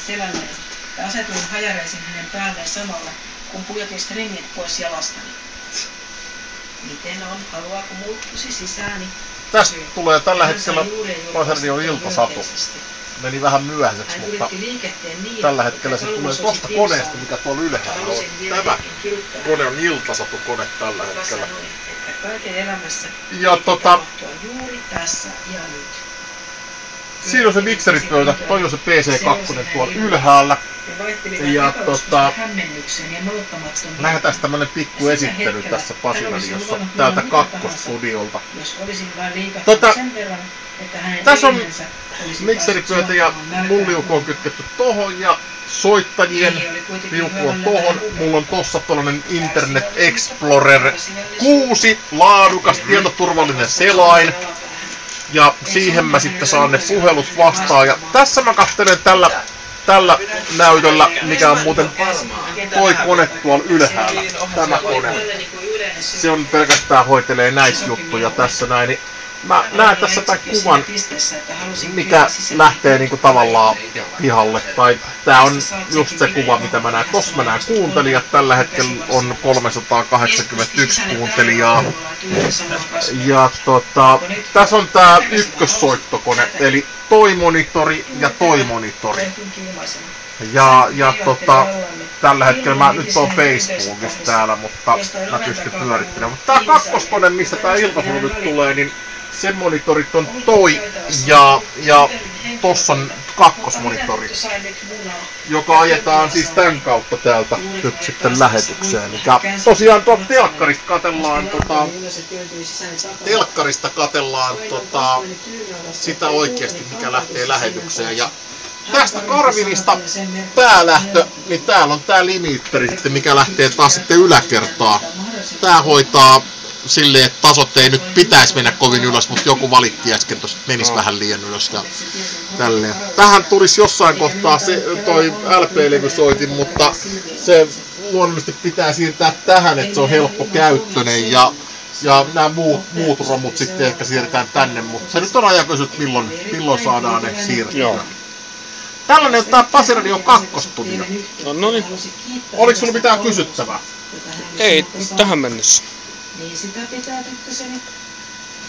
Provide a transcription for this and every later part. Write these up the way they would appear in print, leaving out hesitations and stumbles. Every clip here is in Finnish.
selälleen ja asetuin hajareisin hänen päälleen samalla, kun pujotin stringit pois jalastani. Miten on? Haluaako muuttuisi sisääni? Tästä tulee tällä hetkellä Passeradion iltasatu. Meni vähän myöhäiseksi, mutta tällä hetkellä se tulee tosta koneesta, mikä tuolla ylhäällä on. Tämä kone on iltasatu-kone tällä hetkellä. Ja juuri tässä ja nyt. Siinä on se mikseripöytä, toi on se PC2 tuolla ylhäällä. Ja lähdetään tämmönen pikku esittely tässä Pasiradiossa täältä kakkostudiolta. Tässä on mikseripöytä ja mun liuku on kytketty tohon ja soittajien liuku on tohon. Mulla on tossa tollanen Internet Explorer 6, laadukas, tietoturvallinen selain. Ja siihen mä sitten saan ne puhelut vastaan. Ja tässä mä katselen tällä näytöllä, mikä on muuten toi kone tuolla ylhäällä. Tämä kone. Se on pelkästään hoitelee näitä juttuja tässä näin. Niin mä näen tässä tämän kuvan, mikä lähtee niinku tavallaan pihalle. Tai tää on just se kuva, mitä mä näen. Tossa mä näen kuuntelijat. Tällä hetkellä on 381 kuuntelijaa. Ja tässä on tää ykkössoittokone, eli toi monitori ja toi monitori. Ja tällä hetkellä mä nyt on Facebookissa täällä, mutta mä pystyn pyörittelemään. Mutta tää kakkoskone, mistä tää iltasulu nyt tulee, niin sen monitorit on toi ja tossa on kakkosmonitori, joka ajetaan siis tän kautta täältä nyt sitten lähetykseen. Mikä tosiaan tuolta telkkarista katellaan sitä oikeesti, mikä lähtee lähetykseen. Ja tästä Karvinista päälähtö, niin täällä on tää limitteri sitten, mikä lähtee taas sitten yläkertaan. Tää hoitaa silleen, että tasot ei nyt pitäisi mennä kovin ylös, mutta joku valitti äsken, että menisi vähän liian ylös ja tälleen. Tähän tulisi jossain kohtaa se, toi LP-levysoitin, mutta se luonnollisesti pitää siirtää tähän, että se on helppo käyttöinen ja nämä muut romut sitten ehkä siirretään tänne, mutta se nyt on ajankohdassa, että milloin saadaan ne siirrettyä. Tällainen on tää Pasiradion kakkostudio. No niin. Oliko sulla mitään kysyttävää? Ei, tähän mennessä. Niin sitä pitää tyttöseni.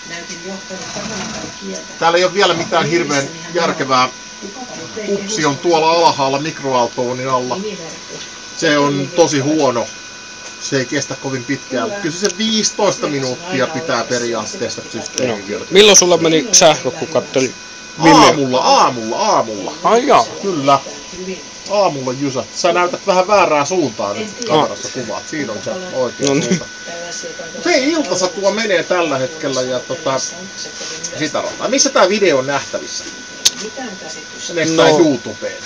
Näytin johtanut takanapäin kieltä. Täällä ei ole vielä mitään hirveän järkevää. Upsi on tuolla alhaalla mikroaaltoonin alla. Se on tosi huono. Se ei kestä kovin pitkään. Kyllä se 15 minuuttia pitää periaatteessa systeemi vielä. Milloin sulla meni sähkö, kun katteli? Aamulla. Ai jaa. Kyllä. Aamulla jysä. Sä näytät vähän väärää suuntaan nyt kamerassa kuvaat. Siinä on se oikea suunta. Hei, iltasatua menee tällä hetkellä ja sitä rotaa. Missä tää video on nähtävissä? Meneekö YouTubeen?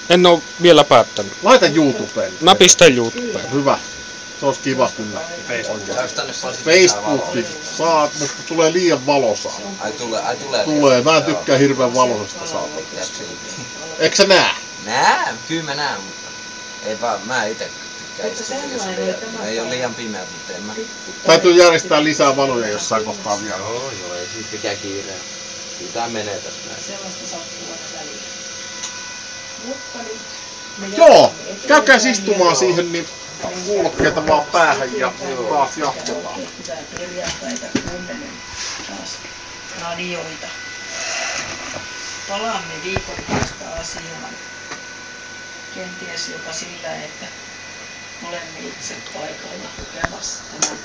En oo vielä päättänyt. Laita YouTubeen. Mä pistän YouTubeen. Hyvä. Se olisi kiva kyllä. Facebookin saat, mutta tulee liian valosaa. Ai tulee. Tulee. Mä en tykkää hirveän valoisesta saatavasta. Eikö sä näe? Nää, kyllä mä näen, mutta ei vaan, mä ite tykkään ei oo liian pimeä, mutta en mä. Täytyy järjestää lisää valoja jossain kohtaa vielä. Joo, ei siis mikään kiireä. Kyllä tää menee tästä näin. Sellaista sattuu aina väliin. Joo, käykääs istumaan siihen, niin kuulokkeita vaan päähän ja taas jatketaan. Radioita. Palaamme viikon päästä asiaan. Kenties jopa sillä, että olemme itse paikalla lukemassa tämän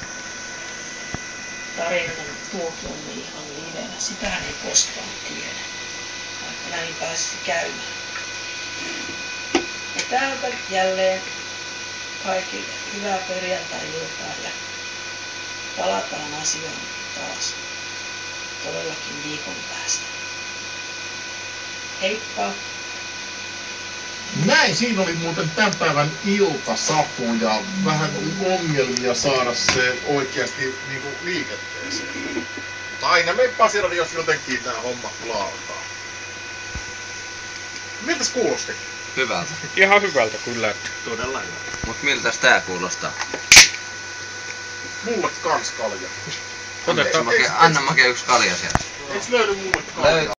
tarinan tuokiomme ihan livenä. Sitähän ei koskaan tiedä, vaikka näin pääsisi käymään. Ja täältä jälleen kaikille hyvää perjantai-iltaa ja palataan asiaan taas todellakin viikon päästä. Heippa! Näin, siinä oli muuten tämän päivän iltasatu ja vähän ongelmia saada se oikeasti niinku liikenteeseen. Mutta aina me Pasiradiossa jotenkin nää hommat laulataan. Miltäs kuulosti? Hyvältä. Ihan hyvältä kyllä. Todella hyvä. Mut miltäs tää kuulostaa? Mulle kans kalja. Anna Make yksi kalja sieltä. Eiks löydy mulle kalja?